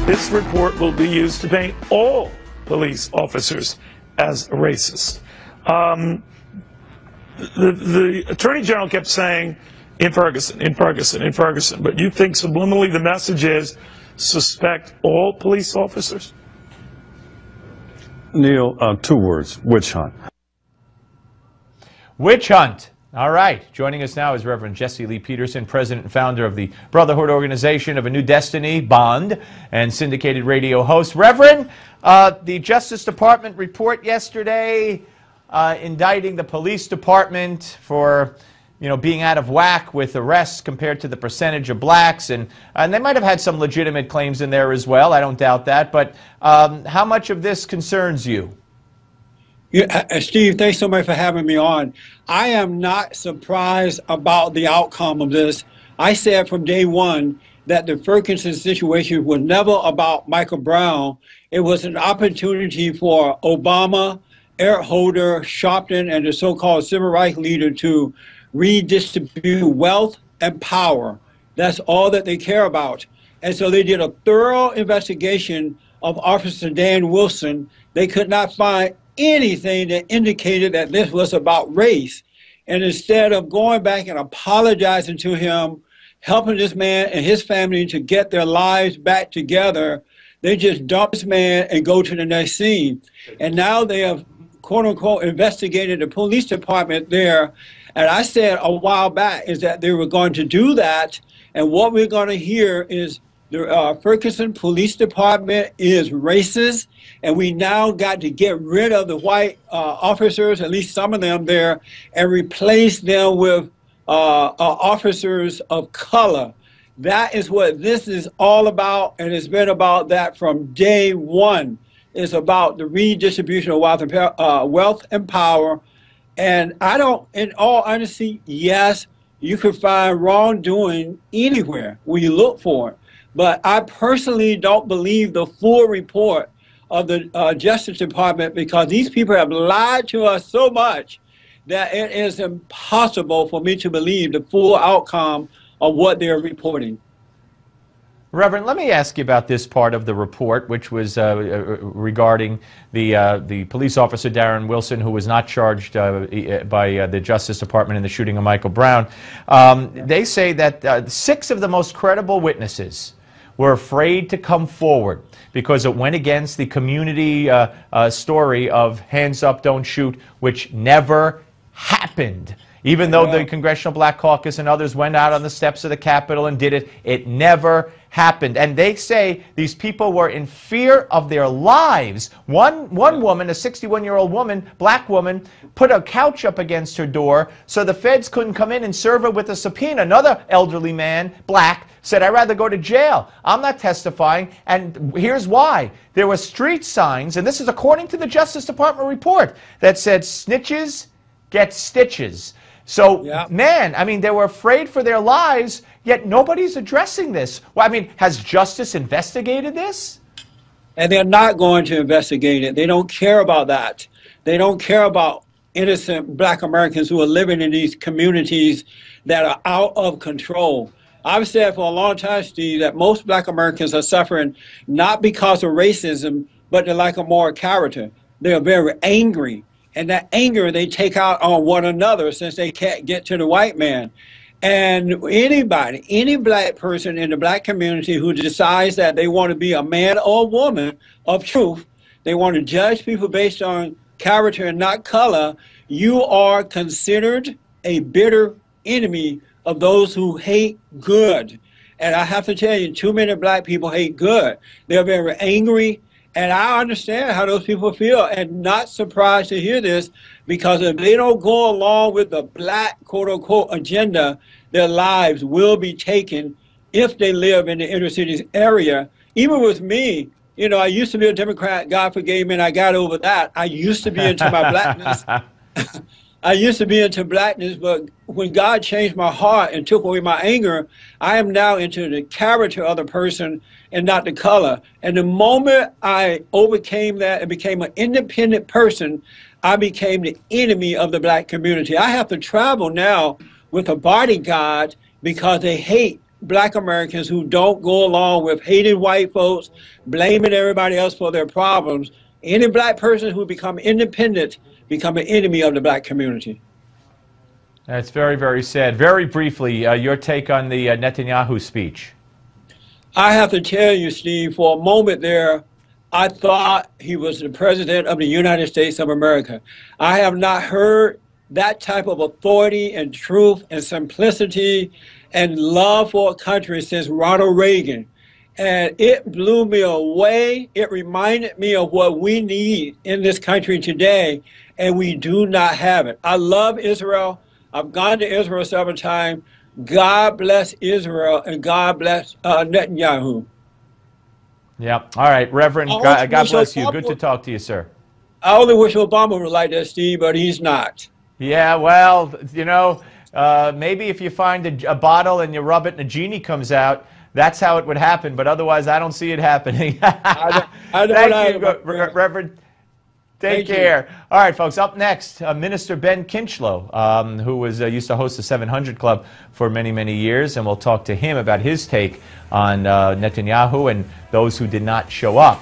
this report will be used to paint all police officers as racist. The Attorney General kept saying, in Ferguson, but you think subliminally the message is suspect all police officers? Neil, 2 words: witch hunt. Witch hunt. All right. Joining us now is Reverend Jesse Lee Peterson, president and founder of the Brotherhood Organization of a New Destiny, Bond, and syndicated radio host. Reverend, the Justice Department report yesterday indicting the police department for, being out of whack with arrests compared to the percentage of blacks, and they might have had some legitimate claims in there as well. I don't doubt that. But how much of this concerns you? Yeah, Steve, thanks so much for having me on. I am not surprised about the outcome of this. I said from day one that the Ferguson situation was never about Michael Brown. It was an opportunity for Obama, Eric Holder, Sharpton, and the so-called civil rights leader to redistribute wealth and power. That's all that they care about. And so they did a thorough investigation of Officer Dan Wilson. They could not find anything that indicated that this was about race. And instead of going back and apologizing to him, helping this man and his family to get their lives back together, they just dump this man and go to the next scene. And now they have, quote unquote, investigated the police department there. And I said a while back is that they were going to do that. And what we're going to hear is the Ferguson Police Department is racist, and we now got to get rid of the white officers, at least some of them there, and replace them with officers of color. That is what this is all about, and it's been about that from day one. It's about the redistribution of wealth and power. And I don't, in all honesty, yes, you can find wrongdoing anywhere when you look for it. But I personally don't believe the full report of the Justice Department, because these people have lied to us so much that it is impossible for me to believe the full outcome of what they're reporting. Reverend, let me ask you about this part of the report, which was regarding the police officer, Darren Wilson, who was not charged by the Justice Department in the shooting of Michael Brown. They say that 6 of the most credible witnesses were afraid to come forward because it went against the community story of hands up, don't shoot, which never happened. Even though the Congressional Black Caucus and others went out on the steps of the Capitol and did it, it never happened. And they say these people were in fear of their lives. One woman, a 61-year-old woman, black woman, put a couch up against her door so the feds couldn't come in and serve her with a subpoena. Another elderly man, black, said, I'd rather go to jail. I'm not testifying. And here's why. There were street signs, and this is according to the Justice Department report, that said, snitches get stitches. So, man, I mean, they were afraid for their lives, yet nobody's addressing this. Well, I mean, has justice investigated this? And they're not going to investigate it. They don't care about that. They don't care about innocent black Americans who are living in these communities that are out of control. I've said for a long time, Steve, that most black Americans are suffering not because of racism, but they're like a moral character. They're very angry. And that anger they take out on one another since they can't get to the white man. And anybody, any black person in the black community who decides that they want to be a man or a woman of truth, they want to judge people based on character and not color, you are considered a bitter enemy of those who hate good. And I have to tell you, too many black people hate good. They're very angry. And I understand how those people feel, and not surprised to hear this, because if they don't go along with the black, quote-unquote, agenda, their lives will be taken if they live in the inner cities area. Even with me, you know, I used to be a Democrat. God forgave me, and I got over that. I used to be into my blackness. I used to be into blackness, but when God changed my heart and took away my anger, I am now into the character of the person and not the color. And the moment I overcame that and became an independent person, I became the enemy of the black community. I have to travel now with a bodyguard because they hate black Americans who don't go along with hating white folks, blaming everybody else for their problems. Any black person who become independent become an enemy of the black community. That's very, very sad. Very briefly, your take on the Netanyahu speech. I have to tell you, Steve, for a moment there, I thought he was the president of the United States of America. I have not heard that type of authority and truth and simplicity and love for a country since Ronald Reagan. And it blew me away. It reminded me of what we need in this country today, and we do not have it. I love Israel. I've gone to Israel several times. God bless Israel, and God bless Netanyahu. Yeah. All right, Reverend, God bless you. Good to talk to you, sir. I only wish Obama was like that, Steve, but he's not. Yeah, well, you know, maybe if you find a bottle and you rub it and a genie comes out, that's how it would happen. But otherwise, I don't see it happening. I don't Thank you, Reverend. Take care. All right, folks, up next, Minister Ben Kinchlow, who was used to host the 700 Club for many, many years, and we'll talk to him about his take on Netanyahu and those who did not show up.